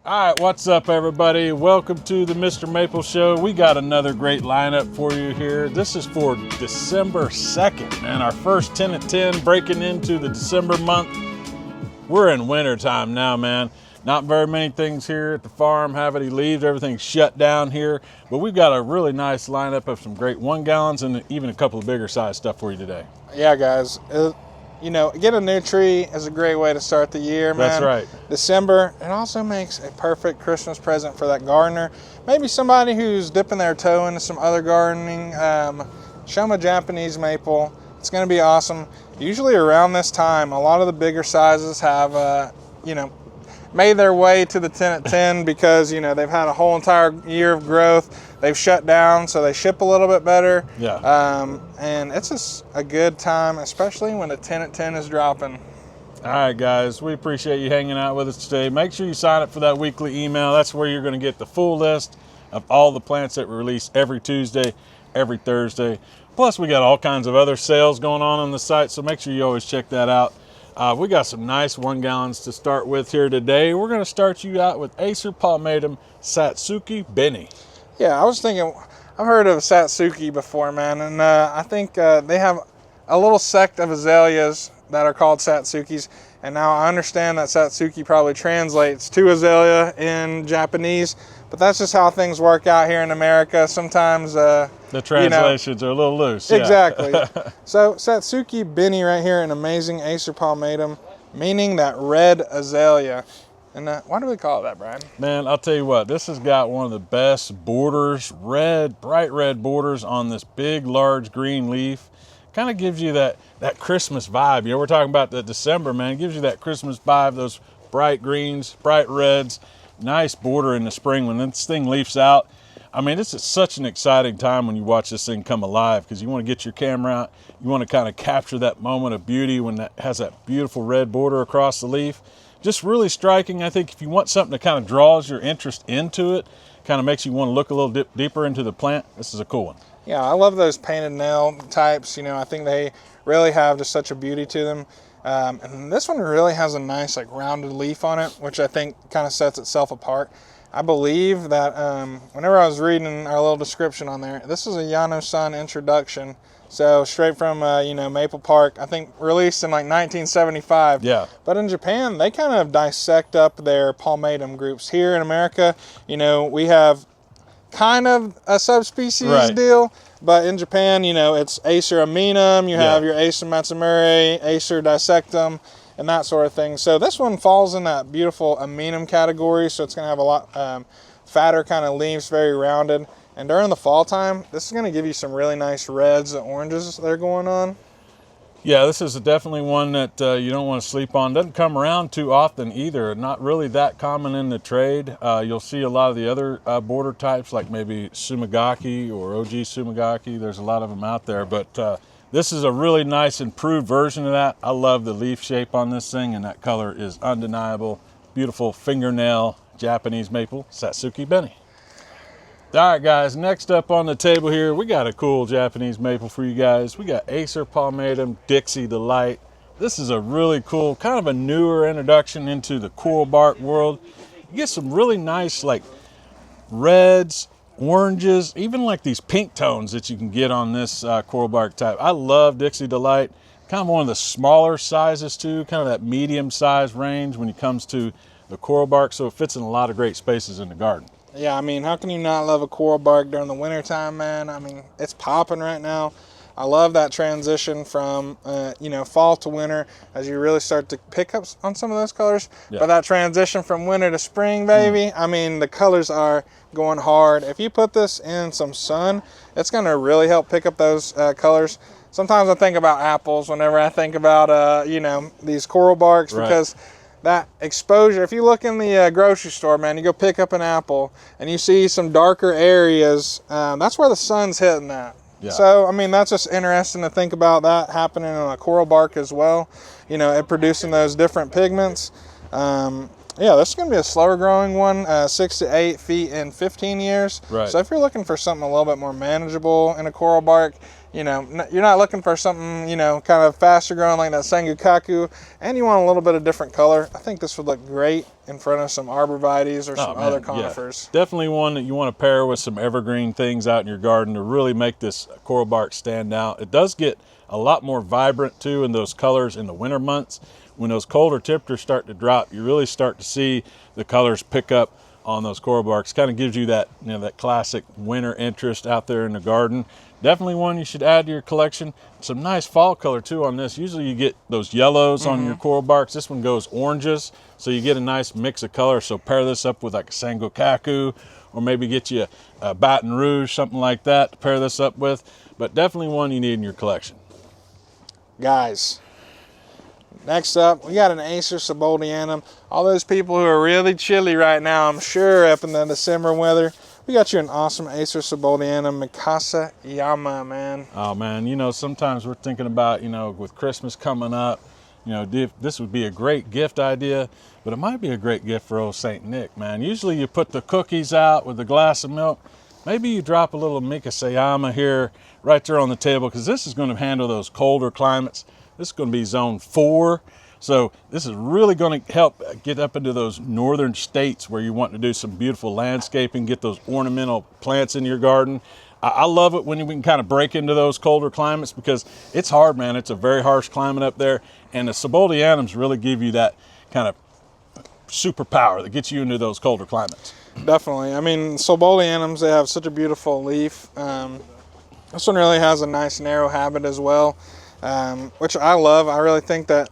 All right, what's up, everybody? Welcome to the MrMaple Show. We got another great lineup for you here. This is for December 2nd, and our first 10 at 10 breaking into the December month. We're in winter time now, man. Not very many things here at the farm have any leaves. Everything's shut down here, but we've got a really nice lineup of some great 1 gallons and even a couple of bigger size stuff for you today. Yeah, guys. Get a new tree is a great way to start the year, man. That's right. December, it also makes a perfect Christmas present for that gardener. Maybe somebody who's dipping their toe into some other gardening. Show them a Japanese maple. It's going to be awesome. Usually around this time, a lot of the bigger sizes have, made their way to the 10 at 10 because, they've had a whole entire year of growth. They've shut down, so they ship a little bit better. Yeah. And it's just a good time, especially when the 10 at 10 is dropping. All right, guys, we appreciate you hanging out with us today. Make sure you sign up for that weekly email. That's where you're going to get the full list of all the plants that we release every Tuesday, every Thursday. Plus, we got all kinds of other sales going on the site, so make sure you always check that out. We got some nice 1 gallons to start with here today. We're going to start you out with Acer palmatum Satsuki Benny. Yeah, I was thinking, I've heard of Satsuki before, man, and I think they have a little sect of azaleas that are called Satsukis, and now I understand that Satsuki probably translates to azalea in Japanese, but that's just how things work out here in America. Sometimes the translations are a little loose. Yeah. Exactly. So Satsuki Benny right here, an amazing Acer palmatum, meaning that red azalea. And why do we call it that, Brian? Man, I'll tell you what, this has got one of the best borders, bright red borders on this big, large green leaf. Kind of gives you that Christmas vibe. We're talking about the December, man. It gives you that Christmas vibe, those bright greens, bright reds, nice border in the spring when this thing leaves out. I mean, this is such an exciting time when you watch this thing come alive because you want to get your camera out. You want to kind of capture that moment of beauty when that has that beautiful red border across the leaf. Just really striking. I think if you want something that kind of draws your interest into it, kind of makes you want to look a little deeper into the plant, this is a cool one. Yeah, I love those painted nail types. I think they really have just such a beauty to them. And this one really has a nice rounded leaf on it, which I think kind of sets itself apart. I believe that whenever I was reading our little description on there, this is a Yano-san introduction. So straight from, Maple Park, I think released in 1975. Yeah. But in Japan, they kind of dissect up their palmatum groups. Here in America, we have kind of a subspecies deal. But in Japan, it's Acer aminum, you have your Acer matsumuri, Acer dissectum, and that sort of thing. So this one falls in that beautiful aminum category, so it's going to have a lot fatter kind of leaves, very rounded. And during the fall time, this is going to give you some really nice reds and oranges that are going on. Yeah, this is definitely one that you don't want to sleep on. Doesn't come around too often either. Not really that common in the trade. You'll see a lot of the other border types like maybe Sumigaki or OG Sumigaki. There's a lot of them out there, but this is a really nice improved version of that. I love the leaf shape on this thing, and that color is undeniable. Beautiful fingernail Japanese maple, Satsuki Benny. All right, guys, next up on the table here, we got a cool Japanese maple for you guys. We got Acer palmatum Dixie Delight. This is a really cool, kind of a newer introduction into the coral bark world. You get some really nice, reds, oranges, even these pink tones that you can get on this coral bark type. I love Dixie Delight. Kind of one of the smaller sizes, too, kind of that medium size range when it comes to the coral bark, so it fits in a lot of great spaces in the garden. Yeah, how can you not love a coral bark during the winter time, man? It's popping right now. I love that transition from, fall to winter as you really start to pick up on some of those colors. Yeah. But that transition from winter to spring, baby, the colors are going hard. If you put this in some sun, it's going to really help pick up those colors. Sometimes I think about apples whenever I think about, these coral barks because that exposure, if you look in the grocery store, man, you go pick up an apple and you see some darker areas, that's where the sun's hitting that. Yeah. So, that's just interesting to think about that happening on a coral bark as well, it producing those different pigments. This is going to be a slower growing one, 6 to 8 feet in 15 years. Right. So if you're looking for something a little bit more manageable in a coral bark, you know, you're not looking for something, you know, kind of faster growing like that Sengokaku, and you want a little bit of different color. I think this would look great in front of some arborvitaes or some other conifers. Yeah. Definitely one that you want to pair with some evergreen things out in your garden to really make this coral bark stand out. It does get a lot more vibrant too in those colors in the winter months. When those colder temperatures start to drop, you really start to see the colors pick up on those coral barks. Kind of gives you that, you know, that classic winter interest out there in the garden. Definitely one you should add to your collection. Some nice fall color too on this. Usually you get those yellows on your coral barks. This one goes oranges, so you get a nice mix of color. So pair this up with like a Sengokaku, or maybe get you a Baton Rouge, something like that to pair this up with. But definitely one you need in your collection. Guys, next up, we got an Acer Subodianum. All those people who are really chilly right now, I'm sure, up in the December weather, we got you an awesome Acer Subodianum Mikasa Yama, man. Oh man, you know, sometimes we're thinking about, you know, with Christmas coming up, you know, this would be a great gift idea, but it might be a great gift for old Saint Nick, man. Usually you put the cookies out with a glass of milk. Maybe you drop a little Mikasa Yama here, right there on the table, because this is going to handle those colder climates. This is going to be zone 4. So this is really going to help get up into those northern states where you want to do some beautiful landscaping, get those ornamental plants in your garden. I love it when we can kind of break into those colder climates, because it's hard, man. It's a very harsh climate up there. And the Subodianums really give you that kind of superpower that gets you into those colder climates. Definitely. I mean, Subodianums, they have such a beautiful leaf. This one really has a nice narrow habit as well, which I love. I really think that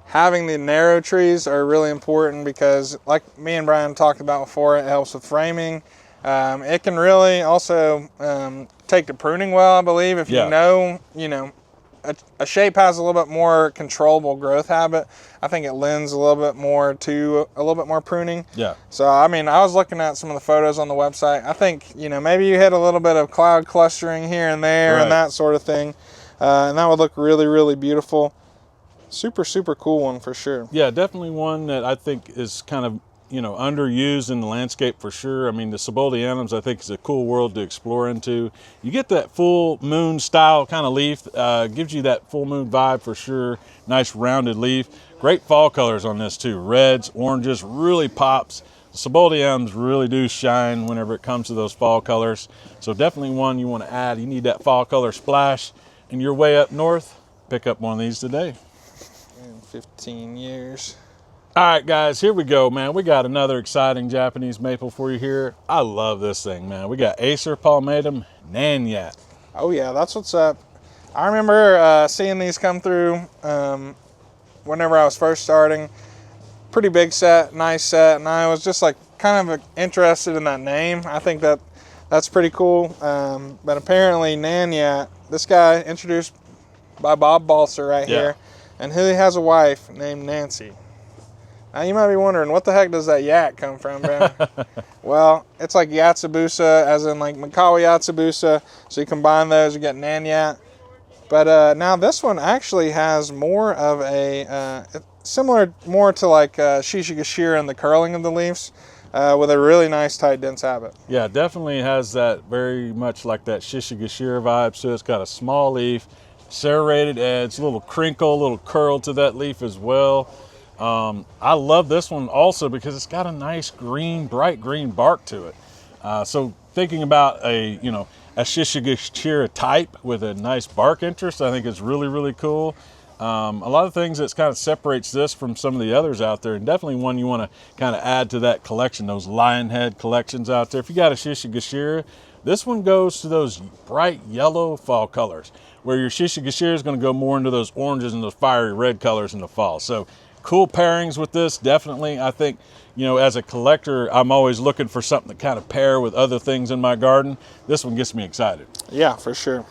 having the narrow trees are really important because, like me and Brian talked about before, it helps with framing. It can really also take to pruning well, I believe. If you know, a shape has a little bit more controllable growth habit, I think it lends a little bit more to a little bit more pruning. Yeah. So, I mean, I was looking at some of the photos on the website. I think, you know, maybe you hit a little bit of cloud clustering here and there and that sort of thing. And that would look really, really beautiful. Super, super cool one for sure. Yeah, definitely one that I think is kind of, you know, underused in the landscape for sure. I mean, the Subodianums, I think, is a cool world to explore into. You get that full moon style kind of leaf, gives you that full moon vibe for sure. Nice rounded leaf. Great fall colors on this too. Reds, oranges, really pops. The Subodianums really do shine whenever it comes to those fall colors. So definitely one you want to add. You need that fall color splash. And you're way up north, pick up one of these today. In 15 years. All right, guys, here we go, man. We got another exciting Japanese maple for you here. I love this thing, man. We got Acer palmatum Nanyat. Oh, yeah, that's what's up. I remember seeing these come through whenever I was first starting. Pretty big set, nice set, and I was just like kind of interested in that name. I think that's pretty cool. But apparently Nanyat, this guy introduced by Bob Balser right here, and he has a wife named Nancy. Now you might be wondering, what the heck does that yak come from, bro? Well, it's like Yatsubusa, as in like Makawa Yatsubusa. So you combine those, you get Nanyat. But now this one actually has more of a, similar more to like Shishigashira and the curling of the leaves, with a really nice tight dense habit. Yeah, definitely has that very much like that Shishigashira vibe. So it's got a small leaf, serrated edge, a little crinkle, a little curl to that leaf as well. I love this one also because it's got a nice green, bright green bark to it. So thinking about a Shishigashira type with a nice bark interest, I think is really, really cool. A lot of things that kind of separates this from some of the others out there, and definitely one you want to kind of add to that collection, those lion head collections out there. If you got a Shishigashira, this one goes to those bright yellow fall colors, where your Shishigashira is going to go more into those oranges and those fiery red colors in the fall. So cool pairings with this, definitely. I think, you know, as a collector, I'm always looking for something to kind of pair with other things in my garden. This one gets me excited. Yeah, for sure.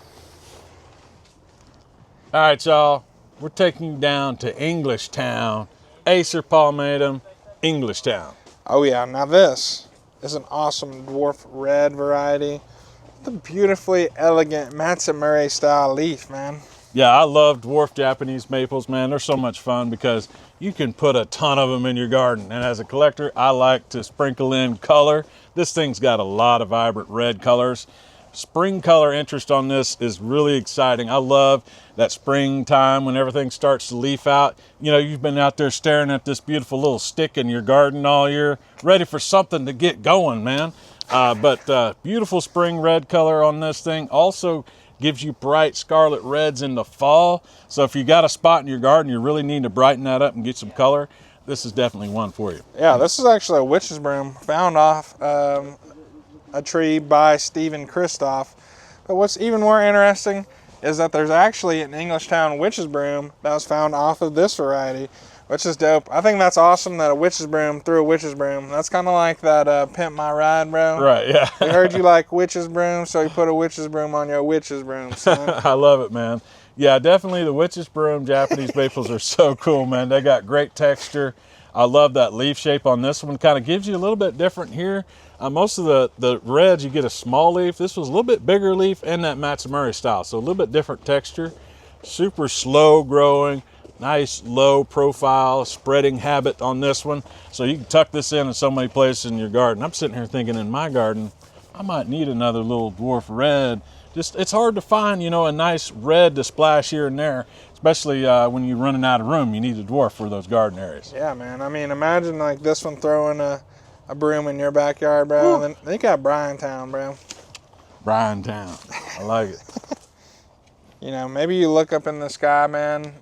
All right, y'all. We're taking you down to Englishtown. Acer palmatum, Englishtown. Oh yeah, now this is an awesome dwarf red variety. The beautifully elegant Matsumura style leaf, man. Yeah, I love dwarf Japanese maples, man. They're so much fun because you can put a ton of them in your garden. And as a collector, I like to sprinkle in color. This thing's got a lot of vibrant red colors. spring color interest on this is really exciting. I love that springtime when everything starts to leaf out. You know, you've been out there staring at this beautiful little stick in your garden all year, ready for something to get going, man. But beautiful spring red color on this thing. Also gives you bright scarlet reds in the fall. So if you got a spot in your garden, you really need to brighten that up and get some color, this is definitely one for you. Yeah, this is actually a witch's broom found off a tree by Stephen Christoph. But what's even more interesting is that there's actually an Englishtown witch's broom that was found off of this variety, which is dope. I think that's awesome that a witch's broom threw a witch's broom. That's kind of like that Pimp My Ride, bro. Right, yeah. We heard you like witch's broom, so you put a witch's broom on your witch's broom, son. I love it, man. Yeah, definitely the witch's broom Japanese maples are so cool, man. They got great texture. I love that leaf shape on this one. Kind of gives you a little bit different here. Most of the reds, you get a small leaf. This was a little bit bigger leaf and that Matsumuri style. So a little bit different texture. Super slow growing. Nice low profile spreading habit on this one. So you can tuck this in so many places in your garden. I'm sitting here thinking in my garden, I might need another little dwarf red. Just, it's hard to find, you know, a nice red to splash here and there, especially when you're running out of room. You need a dwarf for those garden areas. Yeah, man. I mean, imagine like this one throwing a broom in your backyard, bro. And then you got Bryantown, bro. Bryantown. I like it. You know, maybe you look up in the sky, man,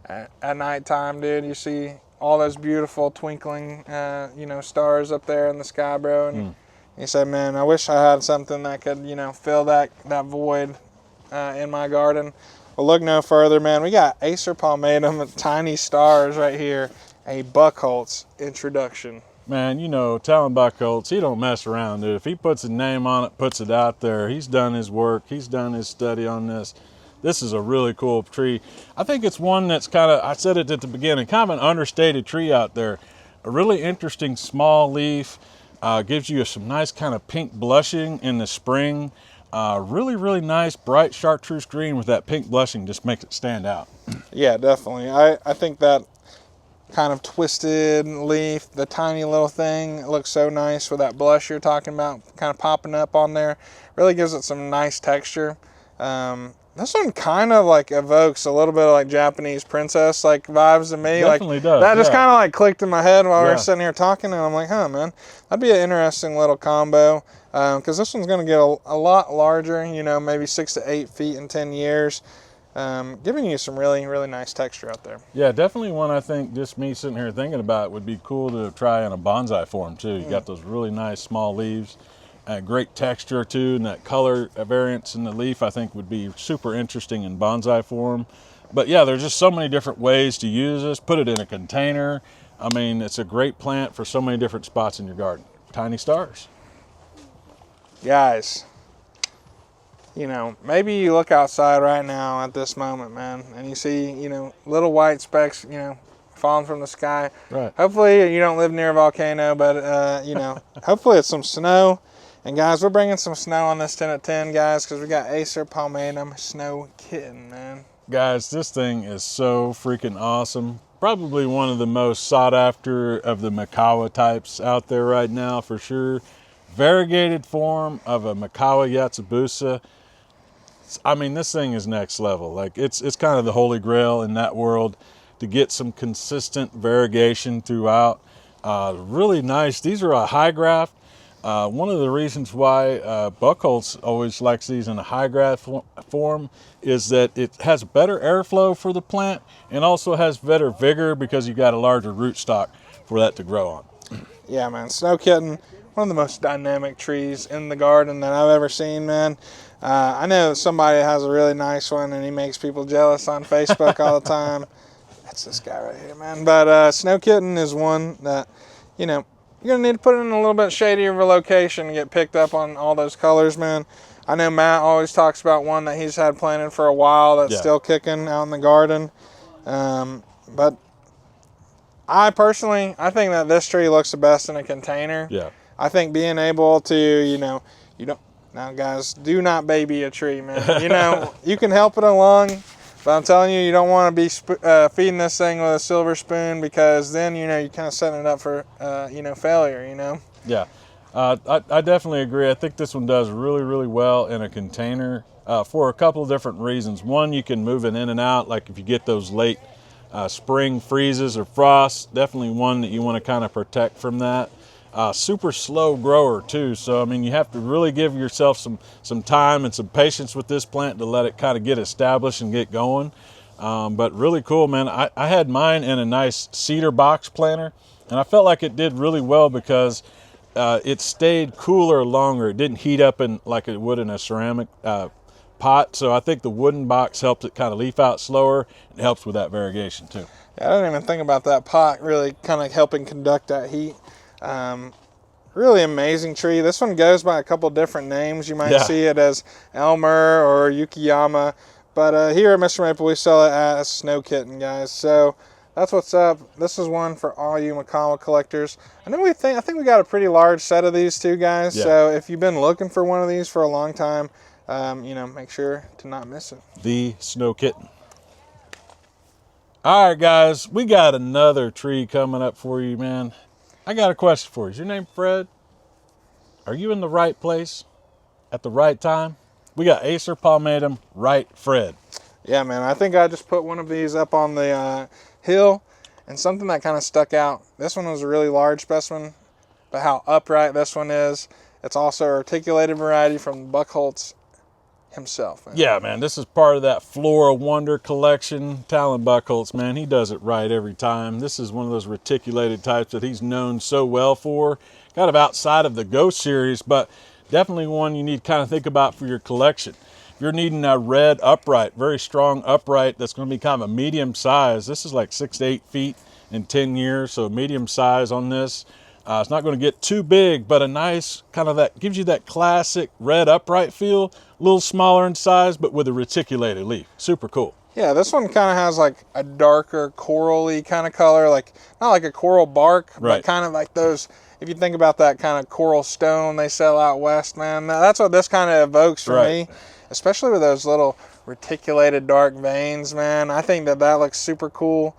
at nighttime, dude. You see all those beautiful twinkling, you know, stars up there in the sky, bro. And you say, man, I wish I had something that could, you know, fill that void in my garden. Well, look no further, man. We got Acer palmatum, tiny stars right here. A Buchholz introduction. Man, you know, telling Buchholz, he don't mess around, dude. If he puts a name on it, puts it out there, he's done his work. He's done his study on this. This is a really cool tree. I think it's one that's kind of, I said it at the beginning, kind of an understated tree out there. A really interesting small leaf. Gives you some nice kind of pink blushing in the spring. Really, really nice, bright chartreuse green with that pink blushing just makes it stand out. Yeah, definitely. I think that kind of twisted leaf, the tiny little thing, it looks so nice with that blush you're talking about kind of popping up on there. Really gives it some nice texture. This one kind of like evokes a little bit of like Japanese princess like vibes to me. Definitely like, does. That just kind of like clicked in my head while we were Yeah. sitting here talking, and I'm like, huh, man, that'd be an interesting little combo. Because this one's going to get a lot larger, you know, maybe 6 to 8 feet in 10 years. Giving you some really, really nice texture out there. Yeah, definitely one I think just me sitting here thinking about would be cool to try in a bonsai form too. You got those really nice small leaves, great texture too, and that color variance in the leaf I think would be super interesting in bonsai form. But yeah, there's just so many different ways to use this. Put it in a container. I mean, it's a great plant for so many different spots in your garden. Tiny stars. Guys, you know, maybe you look outside right now at this moment, man, and you see, you know, little white specks, you know, falling from the sky. Right. Hopefully you don't live near a volcano, but, you know, hopefully it's some snow. And guys, we're bringing some snow on this 10 at 10, guys, because we got Acer palmatum snow kitten, man. Guys, this thing is so freaking awesome. Probably one of the most sought after of the Makawa types out there right now for sure. Variegated form of a Makawa Yatsubusa. I mean, this thing is next level. Like it's kind of the holy grail in that world to get some consistent variegation throughout. Really nice. These are a high graft. One of the reasons why Buchholz always likes these in a high graft form is that it has better airflow for the plant and also has better vigor because you've got a larger rootstock for that to grow on. Yeah, man, snow kitten, one of the most dynamic trees in the garden that I've ever seen, man. I know somebody has a really nice one and he makes people jealous on Facebook all the time. That's this guy right here, man. But snow kitten is one that, you know, you're going to need to put it in a little bit shadier of a location and get picked up on all those colors, man. I know Matt always talks about one that he's had planted for a while that's still kicking out in the garden. But I think that this tree looks the best in a container. Yeah. I think being able to, you know, now guys, do not baby a tree, man. You know, you can help it along, but I'm telling you, you don't want to be feeding this thing with a silver spoon because then, you know, you're kind of setting it up for, you know, failure, you know? Yeah. I definitely agree. I think this one does really, really well in a container for a couple of different reasons. One, you can move it in and out, like if you get those late spring freezes or frosts, definitely one that you want to kind of protect from that. Super slow grower too, so I mean you have to really give yourself some time and some patience with this plant to let it kind of get established and get going. But really cool, man. I had mine in a nice cedar box planter, and I felt like it did really well because it stayed cooler longer. It didn't heat up like it would in a ceramic pot. So I think the wooden box helps it kind of leaf out slower and helps with that variegation too. Yeah, I didn't even think about that pot really kind of helping conduct that heat. Really amazing tree. This one goes by a couple different names. You might see it as Elmer or Yukiyama, but here at Mr. Maple we sell it as Snow Kitten, guys. So that's what's up. This is one for all you Macama collectors. I think we got a pretty large set of these too, guys. Yeah. So if you've been looking for one of these for a long time, make sure to not miss it. The Snow Kitten. All right, guys, we got another tree coming up for you, man. I got a question for you. Is your name Fred? Are you in the right place at the right time? We got Acer palmatum, right Fred. Yeah, man. I think I just put one of these up on the hill, and something that kind of stuck out. This one was a really large specimen, but how upright this one is. It's also an articulated variety from Buchholz himself, man. Yeah, man, this is part of that Flora Wonder collection. Talon Buchholz, man, he does it right every time. This is one of those reticulated types that he's known so well for, kind of outside of the Ghost series, but definitely one you need to kind of think about for your collection. If you're needing a red upright, very strong upright, that's going to be kind of a medium size. This is like 6 to 8 feet in 10 years, so medium size on this. It's not going to get too big, but a nice kind of that gives you that classic red upright feel. A little smaller in size, but with a reticulated leaf. Super cool. Yeah, this one kind of has like a darker corally kind of color, like not like a coral bark, but kind of like those. If you think about that kind of coral stone they sell out west, man, that's what this kind of evokes for me, especially with those little reticulated dark veins, man. I think that looks super cool.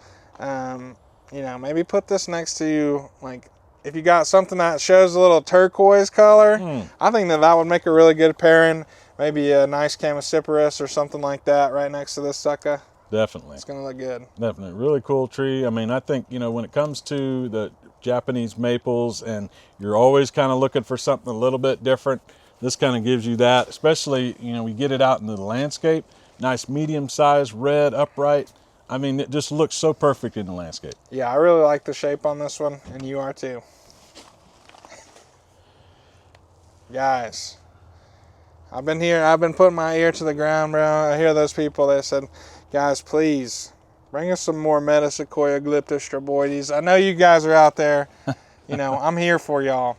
Maybe put this next to you, like. If you got something that shows a little turquoise color, I think that would make a really good pairing. Maybe a nice Chamaecyparis or something like that right next to this sucker. Definitely. It's going to look good. Definitely. Really cool tree. I mean, I think, when it comes to the Japanese maples and you're always kind of looking for something a little bit different, this kind of gives you that. Especially, we get it out into the landscape. Nice medium-sized, red, upright. I mean, it just looks so perfect in the landscape. Yeah, I really like the shape on this one, and you are too. Guys, I've been putting my ear to the ground, bro. I hear those people that said, guys, please, bring us some more Metasequoia glyptostroboides. I know you guys are out there. I'm here for y'all.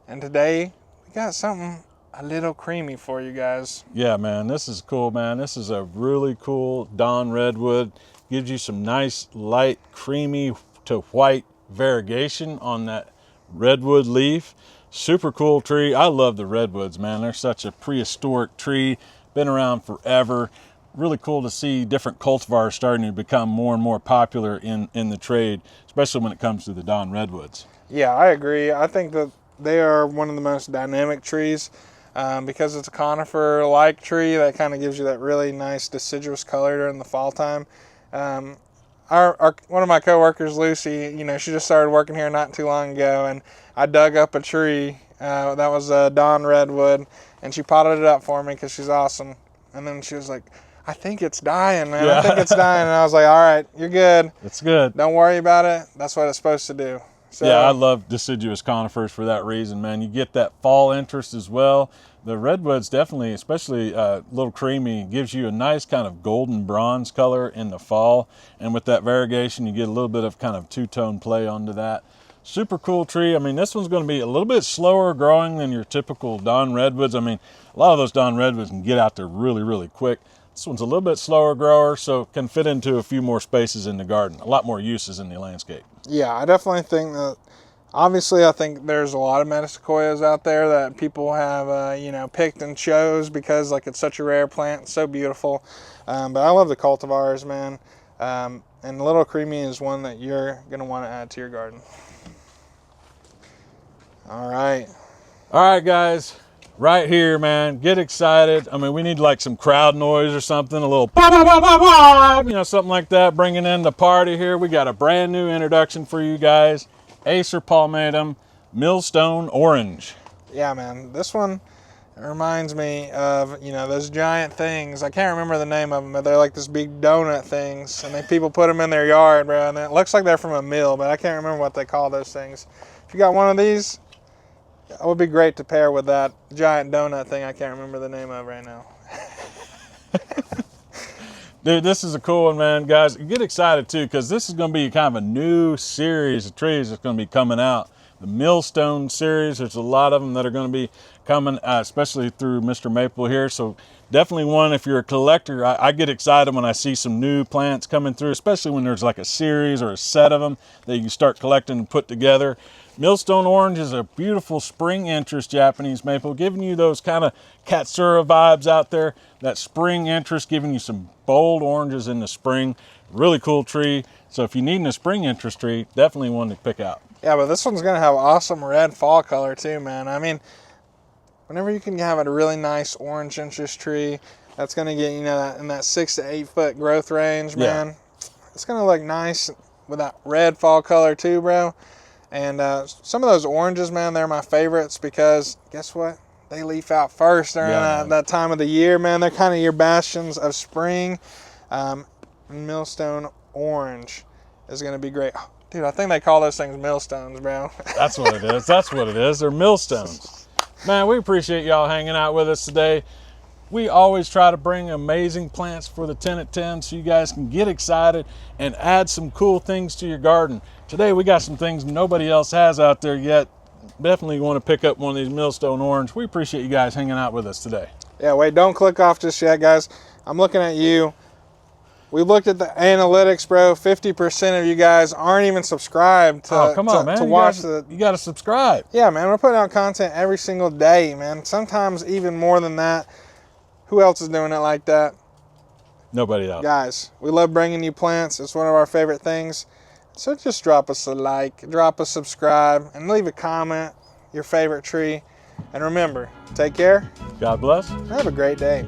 And today, we got something a little creamy for you guys. Yeah, man, this is cool, man. This is a really cool Dawn Redwood. Gives you some nice, light, creamy to white variegation on that redwood leaf. Super cool tree. I love the redwoods, man. They're such a prehistoric tree. Been around forever. Really cool to see different cultivars starting to become more and more popular in the trade, especially when it comes to the Dawn redwoods. Yeah, I agree. I think that they are one of the most dynamic trees because it's a conifer-like tree that kind of gives you that really nice deciduous color during the fall time. One of my coworkers, Lucy, she just started working here not too long ago, and I dug up a tree that was a Dawn redwood, and she potted it up for me because she's awesome. And then she was like, I think it's dying, man. Yeah. I think it's dying. And I was like, all right, you're good. It's good. Don't worry about it. That's what it's supposed to do. So, yeah, I love deciduous conifers for that reason, man. You get that fall interest as well. The redwoods definitely, especially a little creamy, gives you a nice kind of golden bronze color in the fall. And with that variegation, you get a little bit of kind of two-tone play onto that. Super cool tree. I mean, this one's going to be a little bit slower growing than your typical Dawn redwoods. I mean, a lot of those Dawn redwoods can get out there really, really quick. This one's a little bit slower grower, so can fit into a few more spaces in the garden. A lot more uses in the landscape. Yeah, I definitely think that. Obviously, I think there's a lot of Metasequoias out there that people have, picked and chose because it's such a rare plant, so beautiful. But I love the cultivars, man. And Little Creamy is one that you're gonna want to add to your garden. All right, All right, guys, right here, man, get excited. I mean, we need like some crowd noise or something, a little bah, bah, bah, bah, bah, you know, something like that, bringing in the party here. We got a brand new introduction for you guys. Acer palmatum, Millstone Orange. Yeah, man, this one reminds me of, you know, those giant things. I can't remember the name of them, but they're like this big donut things, and people put them in their yard, bro, and it looks like they're from a mill, but I can't remember what they call those things. If you got one of these, it would be great to pair with that giant donut thing I can't remember the name of right now. Dude, this is a cool one, man. Guys, get excited too, because this is going to be kind of a new series of trees that's going to be coming out. The Millstone series, there's a lot of them that are going to be coming, especially through MrMaple here. So definitely one, if you're a collector, I get excited when I see some new plants coming through, especially when there's like a series or a set of them that you can start collecting and put together. Millstone Orange is a beautiful spring interest Japanese maple, giving you those kind of Katsura vibes out there. That spring interest, giving you some bold oranges in the spring. Really cool tree. So if you need a spring interest tree, definitely one to pick out. Yeah, but this one's going to have awesome red fall color too, man. I mean, whenever you can have a really nice orange interest tree, that's going to get, you know, in that 6 to 8 foot growth range, man. Yeah. It's going to look nice with that red fall color too, bro. And some of those oranges, man, they're my favorites because guess what? They leaf out first during that time of the year, man. They're kind of your bastions of spring. Millstone Orange is going to be great. Oh, dude, I think they call those things millstones, bro. That's what it is. That's what it is. They're millstones. Man, we appreciate y'all hanging out with us today. We always try to bring amazing plants for the 10 at 10 so you guys can get excited and add some cool things to your garden. Today we got some things nobody else has out there yet. Definitely want to pick up one of these Millstone Orange. We appreciate you guys hanging out with us today. Yeah, wait, don't click off just yet, guys. I'm looking at you. We looked at the analytics, bro. 50% of you guys aren't even subscribed to, to watch the... You got to subscribe. Yeah, man, we're putting out content every single day, man. Sometimes even more than that. Who else is doing it like that? Nobody else. Guys, we love bringing you plants. It's one of our favorite things. So just drop us a like, drop a subscribe, and leave a comment, your favorite tree. And remember, take care. God bless. Have a great day.